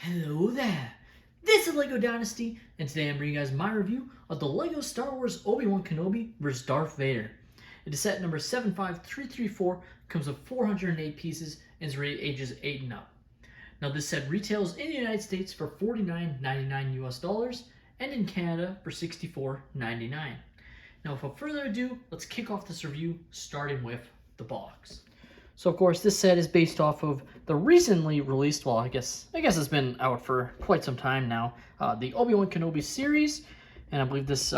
Hello there! This is LEGO Dynasty, and today I'm bringing you guys my review of the LEGO Star Wars Obi Wan Kenobi vs. Darth Vader. It is set number 75334, comes with 408 pieces, and is rated ages 8 and up. Now this set retails in the United States for $49.99 US, and in Canada for $64.99. Now without further ado, let's kick off this review, starting with the box. So of course, this set is based off of the recently released, well, I guess it's been out for quite some time now, the Obi Wan Kenobi series, and I believe this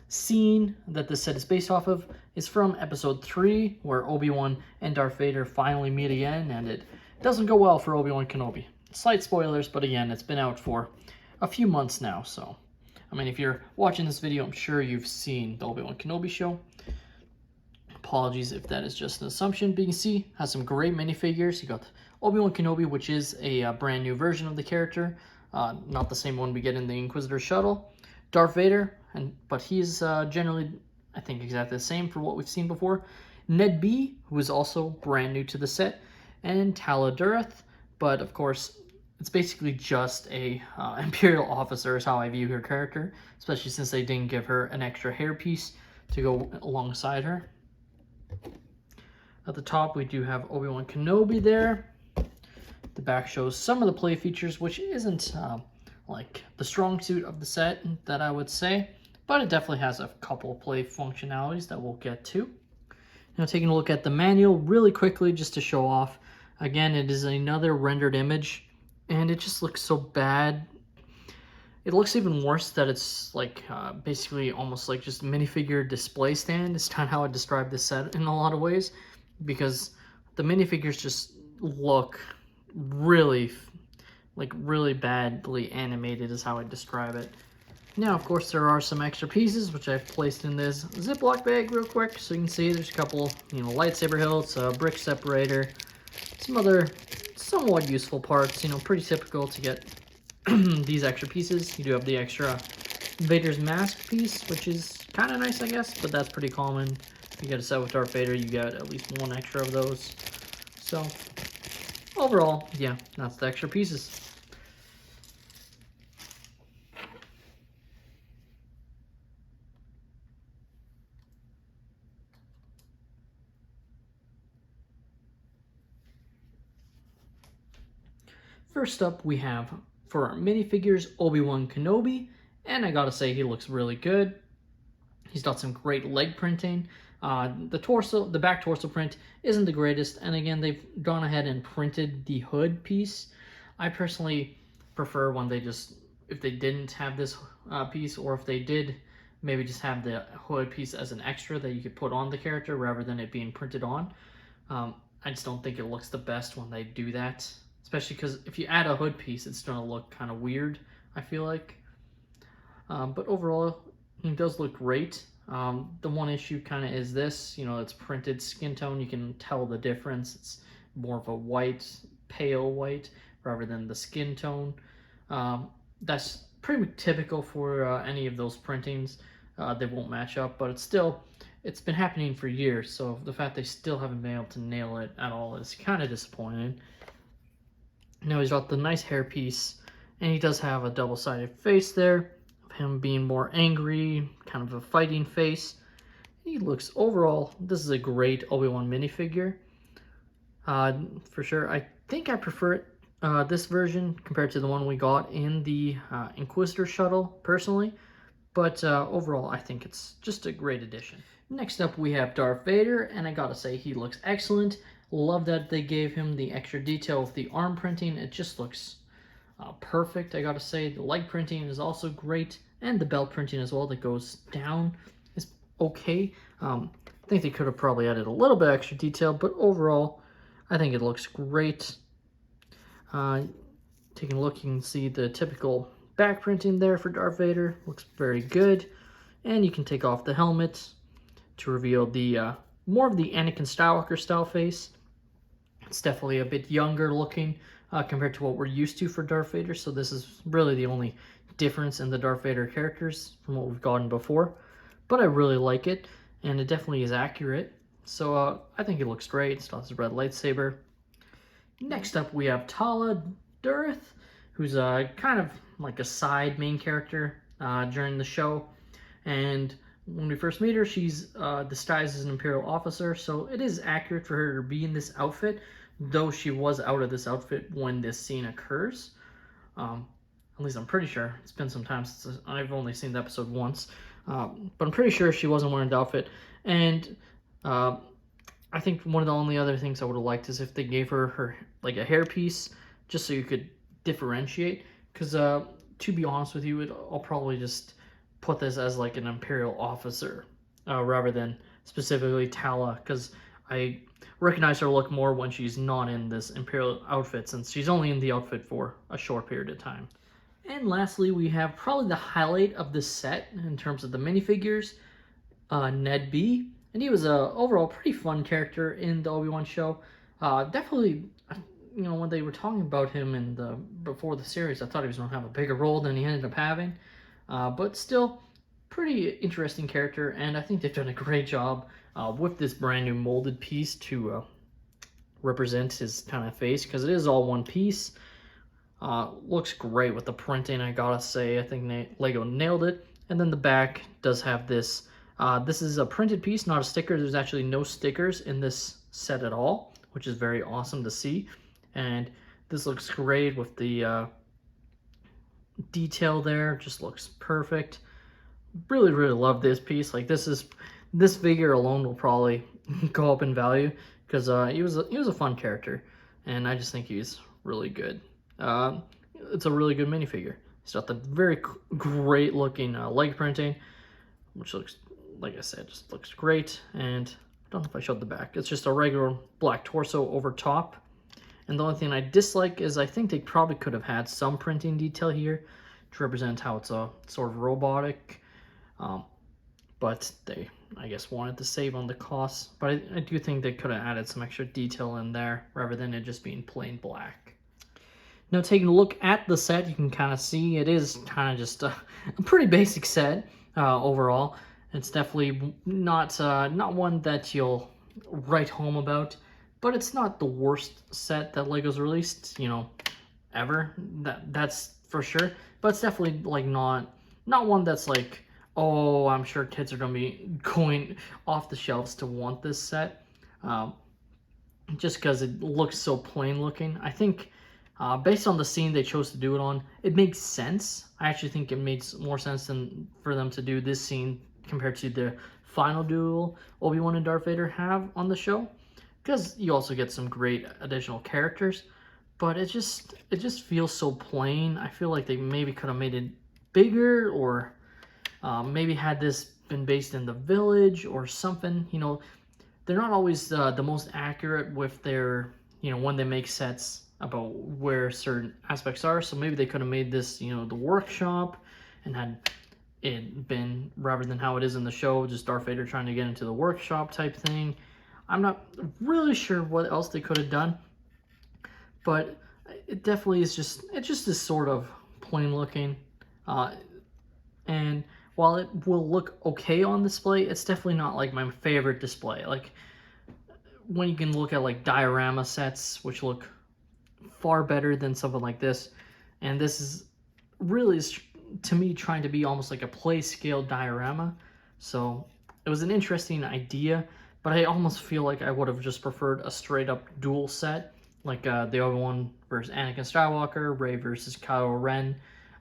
scene that this set is based off of is from Episode 3, where Obi Wan and Darth Vader finally meet again, and it doesn't go well for Obi Wan Kenobi. Slight spoilers, but again, it's been out for a few months now, so I mean, if you're watching this video, I'm sure you've seen the Obi Wan Kenobi show. Apologies if that is just an assumption, but you can see has some great minifigures. You got Obi Wan Kenobi, which is a brand new version of the character, not the same one we get in the Inquisitor shuttle. Darth Vader, but he's generally, I think, exactly the same for what we've seen before. Ned B, who is also brand new to the set, and Tala Dureth, but of course, it's basically just a Imperial officer is how I view her character, especially since they didn't give her an extra hairpiece to go alongside her. At the top, we do have Obi Wan Kenobi there. The back shows some of the play features, which isn't like the strong suit of the set that I would say, but it definitely has a couple of play functionalities that we'll get to. Now, taking a look at the manual really quickly just to show off. Again, it is another rendered image, and it just looks so bad. It looks even worse that it's like basically almost like just a minifigure display stand. It's kind of how I describe this set in a lot of ways, because the minifigures just look really badly animated is how I describe it. Now, of course, there are some extra pieces which I've placed in this Ziploc bag real quick, so you can see there's a couple, lightsaber hilts, a brick separator, some other somewhat useful parts. Pretty typical to get these extra pieces. You do have the extra Vader's mask piece, which is kind of nice, I guess, but that's pretty common. If you get a set with Darth Vader, you get at least one extra of those. So overall, yeah, that's the extra pieces. First up, we have for our minifigures, Obi Wan Kenobi, and I gotta say, he looks really good. He's got some great leg printing. The back torso print isn't the greatest, and again, they've gone ahead and printed the hood piece. I personally prefer when if they didn't have this piece, or if they did, maybe just have the hood piece as an extra that you could put on the character rather than it being printed on. I just don't think it looks the best when they do that. Especially because if you add a hood piece, it's going to look kind of weird, I feel like. But overall, he does look great. The one issue kind of is this, it's printed skin tone. You can tell the difference. It's more of a white, pale white, rather than the skin tone. That's pretty typical for any of those printings. They won't match up, but it's been happening for years. So the fact they still haven't been able to nail it at all is kind of disappointing. Now he's got the nice hairpiece, and he does have a double-sided face there, of him being more angry, kind of a fighting face. He looks, overall, this is a great Obi-Wan minifigure. For sure, I think I prefer this version compared to the one we got in the Inquisitor shuttle, personally. But overall, I think it's just a great addition. Next up, we have Darth Vader, and I gotta say, he looks excellent. Love that they gave him the extra detail with the arm printing. It just looks perfect, I gotta say. The leg printing is also great, and the belt printing as well that goes down is okay. I think they could have probably added a little bit extra detail, but overall, I think it looks great. Taking a look, you can see the typical back printing there for Darth Vader. Looks very good. And you can take off the helmet to reveal the more of the Anakin Skywalker style face. It's definitely a bit younger looking compared to what we're used to for Darth Vader, so this is really the only difference in the Darth Vader characters from what we've gotten before. But I really like it, and it definitely is accurate, so I think it looks great. It still has a red lightsaber. Next up, we have Tala Dureth, who's kind of like a side main character during the show. And when we first meet her, she's disguised as an Imperial officer, so it is accurate for her to be in this outfit, though she was out of this outfit when this scene occurs. At least I'm pretty sure. It's been some time since I've only seen the episode once. But I'm pretty sure she wasn't wearing the outfit. And I think one of the only other things I would have liked is if they gave her like a hairpiece, just so you could differentiate. Because to be honest with you, I'll probably just put this as like an Imperial officer rather than specifically Tala, because I recognize her look more when she's not in this Imperial outfit, since she's only in the outfit for a short period of time. And lastly, we have probably the highlight of this set in terms of the minifigures, Ned B. And he was a overall pretty fun character in the Obi-Wan show. Definitely, you know, when they were talking about him in before the series, I thought he was going to have a bigger role than he ended up having. But still, pretty interesting character, and I think they've done a great job with this brand new molded piece to represent his kind of face, because it is all one piece. Looks great with the printing, I gotta say. I think Lego nailed it. And then the back does have this. This is a printed piece, not a sticker. There's actually no stickers in this set at all, which is very awesome to see. And this looks great with the detail there. Just looks perfect. Really, really love this piece. Like this figure alone will probably go up in value, because he was a fun character, and I just think he's really good. It's a really good minifigure. It's got the very great looking leg printing, which looks, like I said, just looks great. And I don't know if I showed the back. It's just a regular black torso over top. And the only thing I dislike is I think they probably could have had some printing detail here to represent how it's a sort of robotic. But they, I guess, wanted to save on the costs. But I do think they could have added some extra detail in there rather than it just being plain black. Now, taking a look at the set, you can kind of see it is kind of just a pretty basic set overall. It's definitely not one that you'll write home about, but it's not the worst set that Lego's released, you know, ever. That's for sure. But it's definitely like not one that's like, oh, I'm sure kids are gonna be going off the shelves to want this set, just because it looks so plain looking. I think. Based on the scene they chose to do it on, it makes sense. I actually think it makes more sense than for them to do this scene compared to the final duel Obi Wan and Darth Vader have on the show, because you also get some great additional characters. But it just feels so plain. I feel like they maybe could have made it bigger, or maybe had this been based in the village or something. You know, they're not always the most accurate with their, you know, when they make sets about where certain aspects are. So maybe they could have made this, you know, the workshop, and had it been, rather than how it is in the show, just Darth Vader trying to get into the workshop type thing. I'm not really sure what else they could have done, but it definitely is just, it just is sort of plain looking. And while it will look okay on display, it's definitely not like my favorite display. Like when you can look at like diorama sets, which look far better than something like this, and this is really, to me, trying to be almost like a play scale diorama. So it was an interesting idea, but I almost feel like I would have just preferred a straight up duel set, like the Obi-Wan versus Anakin Skywalker, Rey versus Kylo Ren,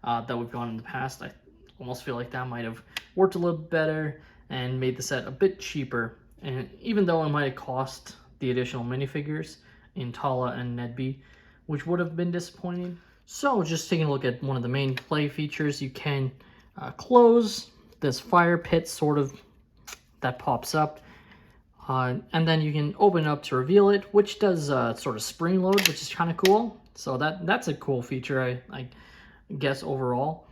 that we've gone in the past. I almost feel like that might have worked a little better and made the set a bit cheaper, and even though it might have cost the additional minifigures in Tala and Ned B, which would have been disappointing. So just taking a look at one of the main play features, you can close this fire pit sort of that pops up, and then you can open it up to reveal it, which does sort of spring load, which is kind of cool. So that's a cool feature, I guess, overall.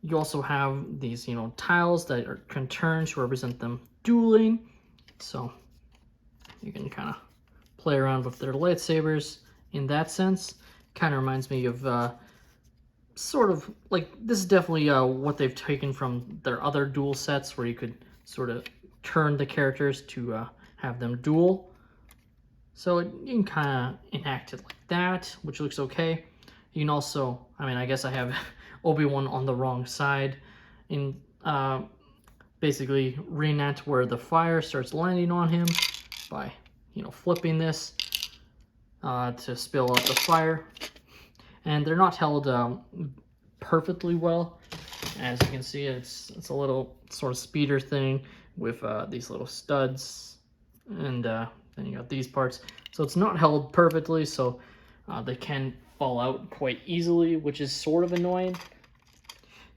You also have these, you know, tiles that can turn to represent them dueling, so you can kind of play around with their lightsabers in that sense. Kind of reminds me of sort of like, this is definitely what they've taken from their other duel sets, where you could sort of turn the characters to have them duel. So you can kind of enact it like that, which looks okay. You can also, I mean, I guess I have Obi Wan on the wrong side. In basically reenact where the fire starts landing on him by, you know, flipping this to spill out the fire. And they're not held perfectly well. As you can see, it's a little sort of speeder thing with these little studs, and then you got these parts. So it's not held perfectly, so they can fall out quite easily, which is sort of annoying.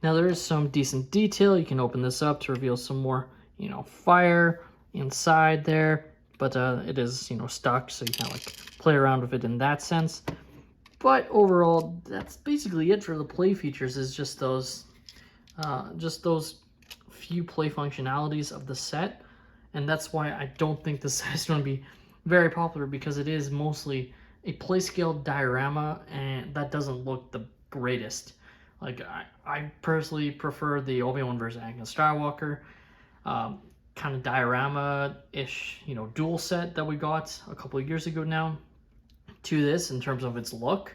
Now there is some decent detail. You can open this up to reveal some more, you know, fire inside there, but it is, you know, stuck, so you can't like play around with it in that sense. But overall, that's basically it for the play features. Is just those few play functionalities of the set, and that's why I don't think the set is going to be very popular, because it is mostly a play scale diorama, and that doesn't look the greatest. Like, I personally prefer the Obi-Wan versus Anakin Skywalker kind of diorama-ish, you know, dual set that we got a couple of years ago now to this in terms of its look.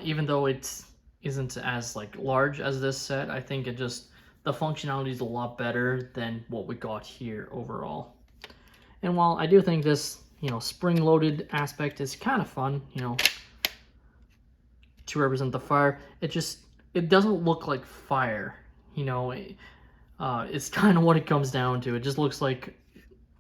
Even though it isn't as like large as this set, I think it just, the functionality is a lot better than what we got here overall. And while I do think this, you know, spring-loaded aspect is kind of fun, you know, to represent the fire, it doesn't look like fire, you know. It's kind of what it comes down to. It just looks like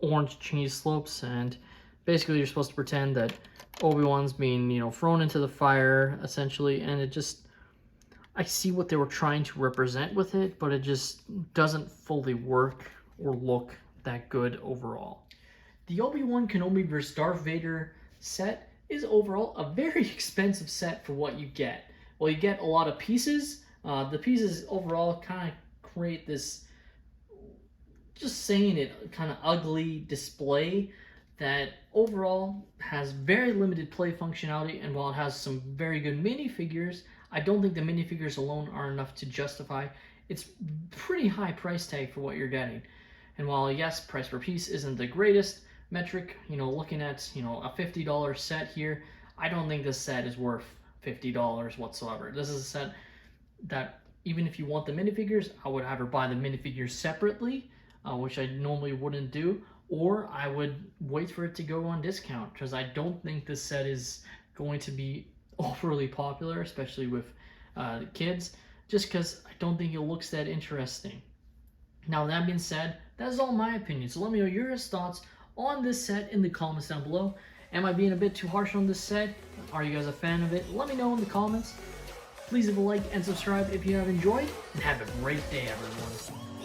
orange cheese slopes, and basically you're supposed to pretend that Obi-Wan's being, you know, thrown into the fire, essentially, and it just, I see what they were trying to represent with it, but it just doesn't fully work or look that good overall. The Obi Wan Kenobi vs. Darth Vader set is overall a very expensive set for what you get. Well, you get a lot of pieces. The pieces overall kind of create this, just saying it, kind of ugly display that overall has very limited play functionality, and while it has some very good minifigures, I don't think the minifigures alone are enough to justify its pretty high price tag for what you're getting. And while, yes, price per piece isn't the greatest metric, you know, looking at, you know, a $50 set here, I don't think this set is worth $50 whatsoever. This is a set that, even if you want the minifigures, I would either buy the minifigures separately, which I normally wouldn't do, or I would wait for it to go on discount, because I don't think this set is going to be overly popular, especially with kids, just because I don't think it looks that interesting. Now, that being said, that's all my opinion, so let me know your thoughts on this set in the comments down below. Am I being a bit too harsh on this set? Are you guys a fan of it? Let me know in the comments. Please leave a like and subscribe if you have enjoyed, and have a great day, everyone.